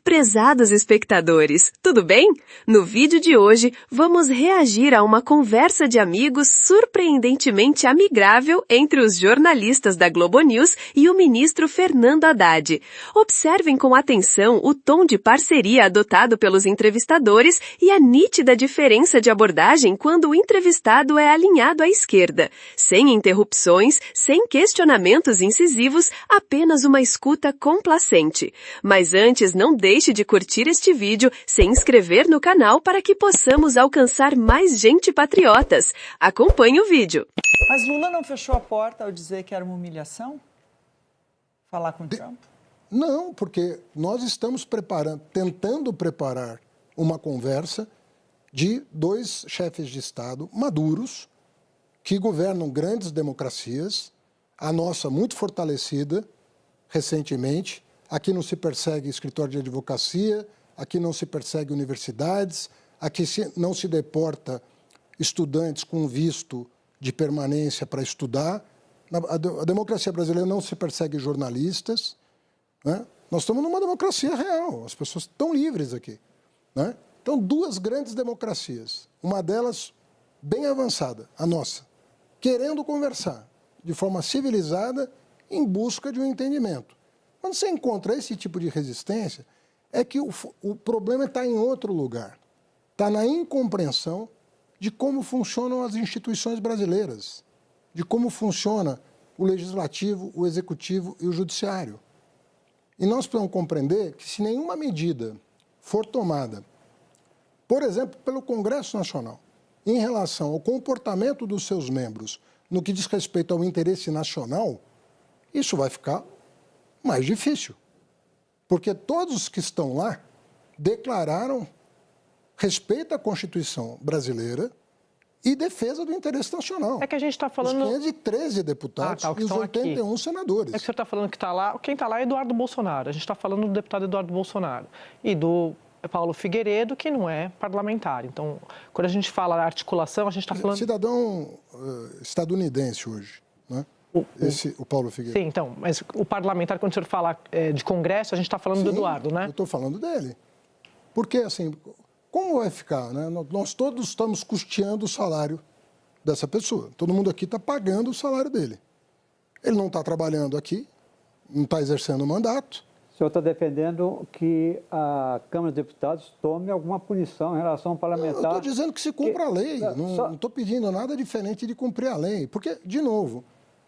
Prezados espectadores, tudo bem? No vídeo de hoje, vamos reagir a uma conversa de amigos surpreendentemente amigável entre os jornalistas da Globo News e o ministro Fernando Haddad. Observem com atenção o tom de parceria adotado pelos entrevistadores e a nítida diferença de abordagem quando o entrevistado é alinhado à esquerda. Sem interrupções, sem questionamentos incisivos, apenas uma escuta complacente. Mas antes, não deixe de curtir este vídeo, se inscrever no canal para que possamos alcançar mais gente patriotas. Acompanhe o vídeo. Mas Lula não fechou a porta ao dizer que era uma humilhação? Falar com Trump? Não, porque nós estamos tentando preparar uma conversa de dois chefes de Estado maduros que governam grandes democracias, a nossa muito fortalecida recentemente. Aqui não se persegue escritório de advocacia, aqui não se persegue universidades, aqui não se deporta estudantes com visto de permanência para estudar. A democracia brasileira não se persegue jornalistas, né? Nós estamos numa democracia real, as pessoas estão livres aqui, né? Então, duas grandes democracias, uma delas bem avançada, a nossa, querendo conversar de forma civilizada em busca de um entendimento. Quando você encontra esse tipo de resistência, é que o problema está em outro lugar. Está na incompreensão de como funcionam as instituições brasileiras, de como funciona o legislativo, o executivo e o judiciário. E nós precisamos compreender que se nenhuma medida for tomada, por exemplo, pelo Congresso Nacional, em relação ao comportamento dos seus membros no que diz respeito ao interesse nacional, isso vai ficar mais difícil. Porque todos que estão lá declararam respeito à Constituição brasileira e defesa do interesse nacional. É que a gente está falando... Os 513 deputados e os 81 senadores. É que o senhor está falando que está lá... Quem está lá é Eduardo Bolsonaro. A gente está falando do deputado Eduardo Bolsonaro e do Paulo Figueiredo, que não é parlamentar. Então, quando a gente fala da articulação, a gente está falando... Cidadão estadunidense hoje, né? O Paulo Figueiredo. Sim, então, mas o parlamentar, quando o senhor fala de Congresso, a gente está falando do Eduardo, né? Eu estou falando dele. Porque, assim, como vai ficar, né? Nós todos estamos custeando o salário dessa pessoa. Todo mundo aqui está pagando o salário dele. Ele não está trabalhando aqui, não está exercendo o mandato. O senhor está defendendo que a Câmara dos Deputados tome alguma punição em relação ao parlamentar? Eu estou dizendo que se cumpra a lei. Não estou pedindo nada diferente de cumprir a lei. Porque, de novo,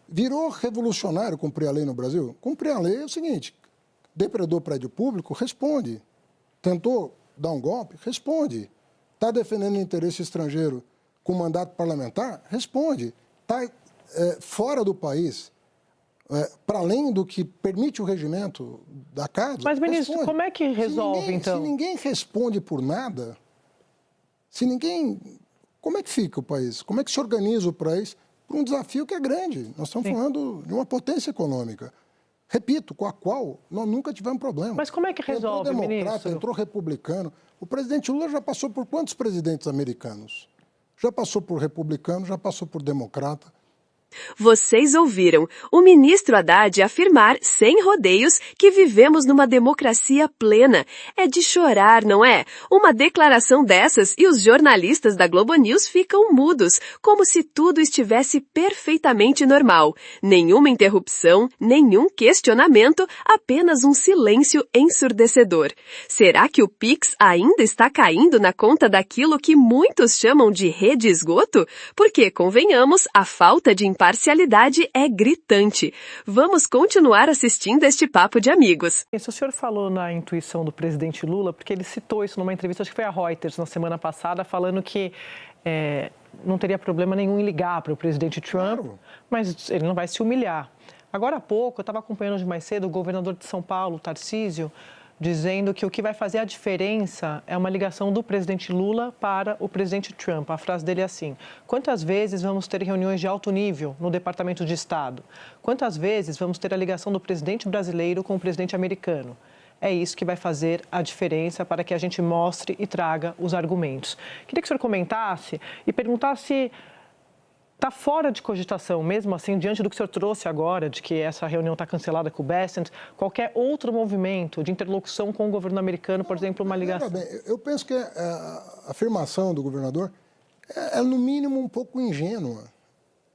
virou revolucionário cumprir a lei no Brasil? Cumprir a lei é o seguinte: depredou prédio público, responde. Tentou dar um golpe, responde. Está defendendo interesse estrangeiro com mandato parlamentar, responde. Está fora do país, para além do que permite o regimento da casa. Mas, ministro, responde. Como é que resolve, então? Se ninguém responde por nada, como é que fica o país? Como é que se organiza o país para um desafio que é grande? Nós estamos falando de uma potência econômica. Repito, com a qual nós nunca tivemos problema. Mas como é que resolve, entrou democrata, ministro? entrou republicano. O presidente Lula já passou por quantos presidentes americanos? Já passou por republicano, já passou por democrata. Vocês ouviram o ministro Haddad afirmar, sem rodeios, que vivemos numa democracia plena. É de chorar, não é? Uma declaração dessas e os jornalistas da Globo News ficam mudos, como se tudo estivesse perfeitamente normal. Nenhuma interrupção, nenhum questionamento, apenas um silêncio ensurdecedor. Será que o Pix ainda está caindo na conta daquilo que muitos chamam de rede esgoto? Porque, convenhamos, a falta de imparcialidade é gritante. Vamos continuar assistindo este papo de amigos. O senhor falou na intuição do presidente Lula, porque ele citou isso numa entrevista, acho que foi a Reuters, na semana passada, falando que não teria problema nenhum em ligar para o presidente Trump, claro, mas ele não vai se humilhar. Agora há pouco, eu estava acompanhando hoje mais cedo o governador de São Paulo, Tarcísio, dizendo que o que vai fazer a diferença é uma ligação do presidente Lula para o presidente Trump. A frase dele é assim: quantas vezes vamos ter reuniões de alto nível no Departamento de Estado? Quantas vezes vamos ter a ligação do presidente brasileiro com o presidente americano? É isso que vai fazer a diferença para que a gente mostre e traga os argumentos. Queria que o senhor comentasse e perguntasse Está fora de cogitação, mesmo assim, diante do que o senhor trouxe agora, de que essa reunião está cancelada com o Bessent, qualquer outro movimento de interlocução com o governo americano, por exemplo, uma ligação? Bem, eu penso que a afirmação do governador é, no mínimo, um pouco ingênua.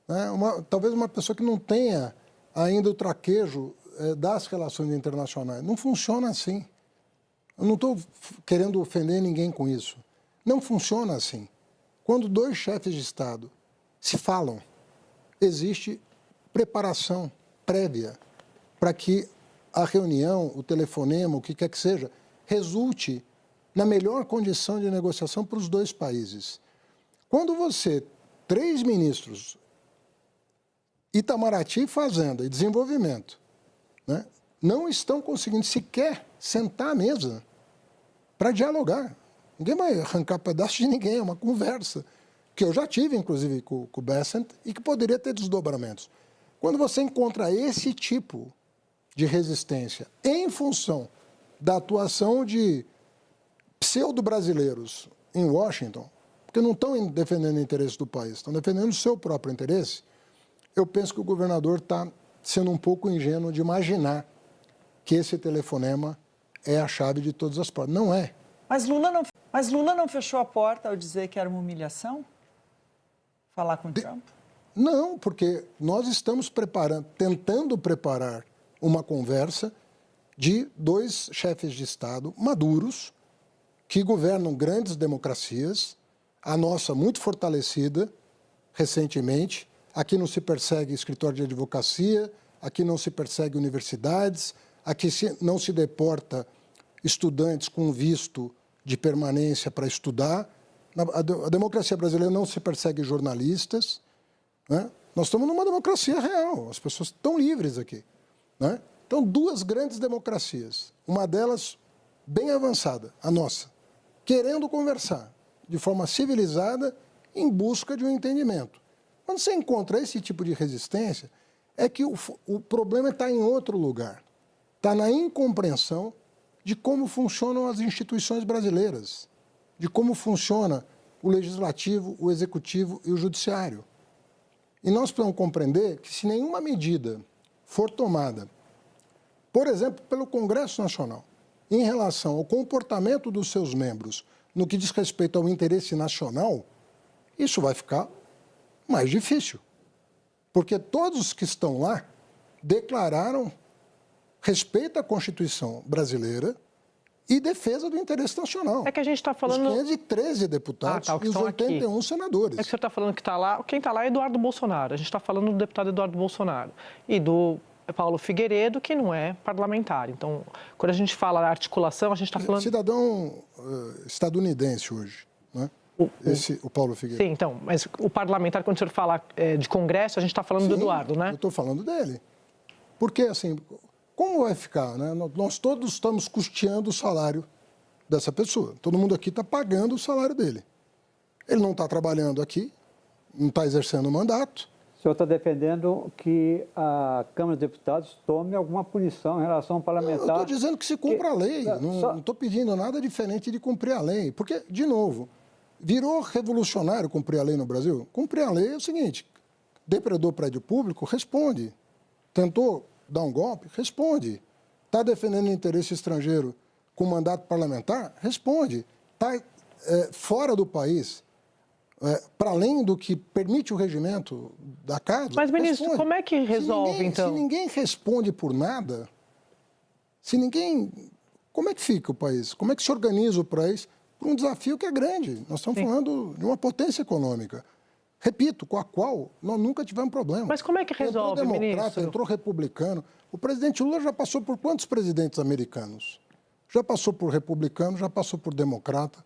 Né? Talvez uma pessoa que não tenha ainda o traquejo das relações internacionais. Não funciona assim. Eu não estou querendo ofender ninguém com isso. Não funciona assim. Quando dois chefes de Estado se falam, existe preparação prévia para que a reunião, o telefonema, o que quer que seja, resulte na melhor condição de negociação para os dois países. Quando você, 3 ministros, Itamaraty, Fazenda e Desenvolvimento, né, não estão conseguindo sequer sentar à mesa para dialogar. Ninguém vai arrancar pedaço de ninguém, é uma conversa que eu já tive, inclusive, com o Bessent e que poderia ter desdobramentos. Quando você encontra esse tipo de resistência em função da atuação de pseudo-brasileiros em Washington, porque não estão defendendo o interesse do país, estão defendendo o seu próprio interesse, eu penso que o governador está sendo um pouco ingênuo de imaginar que esse telefonema é a chave de todas as portas. Não é. Mas Lula não fechou a porta ao dizer que era uma humilhação? Falar com Trump? Não, porque nós estamos tentando preparar uma conversa de 2 chefes de Estado maduros que governam grandes democracias, a nossa muito fortalecida recentemente. Aqui não se persegue escritório de advocacia, aqui não se persegue universidades, aqui não se deporta estudantes com visto de permanência para estudar. A democracia brasileira não se persegue jornalistas. Né? Nós estamos numa democracia real, as pessoas estão livres aqui. Né? Então, 2 grandes democracias, uma delas bem avançada, a nossa, querendo conversar de forma civilizada em busca de um entendimento. Quando você encontra esse tipo de resistência, é que o problema está em outro lugar. Está na incompreensão de como funcionam as instituições brasileiras, de como funciona o legislativo, o executivo e o judiciário. E nós precisamos compreender que se nenhuma medida for tomada, por exemplo, pelo Congresso Nacional, em relação ao comportamento dos seus membros no que diz respeito ao interesse nacional, isso vai ficar mais difícil. Porque todos que estão lá declararam respeito à Constituição brasileira e defesa do interesse nacional. É que a gente está falando... Os 513 deputados e os 81 aqui. senadores. É que o senhor está falando que está lá... Quem está lá é Eduardo Bolsonaro. A gente está falando do deputado Eduardo Bolsonaro. E do Paulo Figueiredo, que não é parlamentar. Então, quando a gente fala da articulação, a gente está falando... Cidadão estadunidense hoje, né? O Paulo Figueiredo. Sim, então, mas o parlamentar, quando o senhor fala de Congresso, a gente está falando do Eduardo, né? Eu estou falando dele. Porque, assim, como vai ficar, né? Nós todos estamos custeando o salário dessa pessoa. Todo mundo aqui está pagando o salário dele. Ele não está trabalhando aqui, não está exercendo o mandato. O senhor está defendendo que a Câmara dos Deputados tome alguma punição em relação ao parlamentar? Eu estou dizendo que se cumpra a lei. Não estou pedindo nada diferente de cumprir a lei. Porque, de novo, virou revolucionário cumprir a lei no Brasil? Cumprir a lei é o seguinte: depredou prédio público? Responde. Tentou dar um golpe? Responde. Está defendendo o interesse estrangeiro com mandato parlamentar? Responde. Está fora do país, para além do que permite o regimento da casa? Mas, ministro, responde. Como é que resolve, então? Se ninguém responde por nada, como é que fica o país? Como é que se organiza o país para um desafio que é grande? Nós estamos falando de uma potência econômica. Repito, com a qual nós nunca tivemos problema. Mas como é que resolve, entrou democrata, ministro? entrou republicano. O presidente Lula já passou por quantos presidentes americanos? Já passou por republicano, já passou por democrata.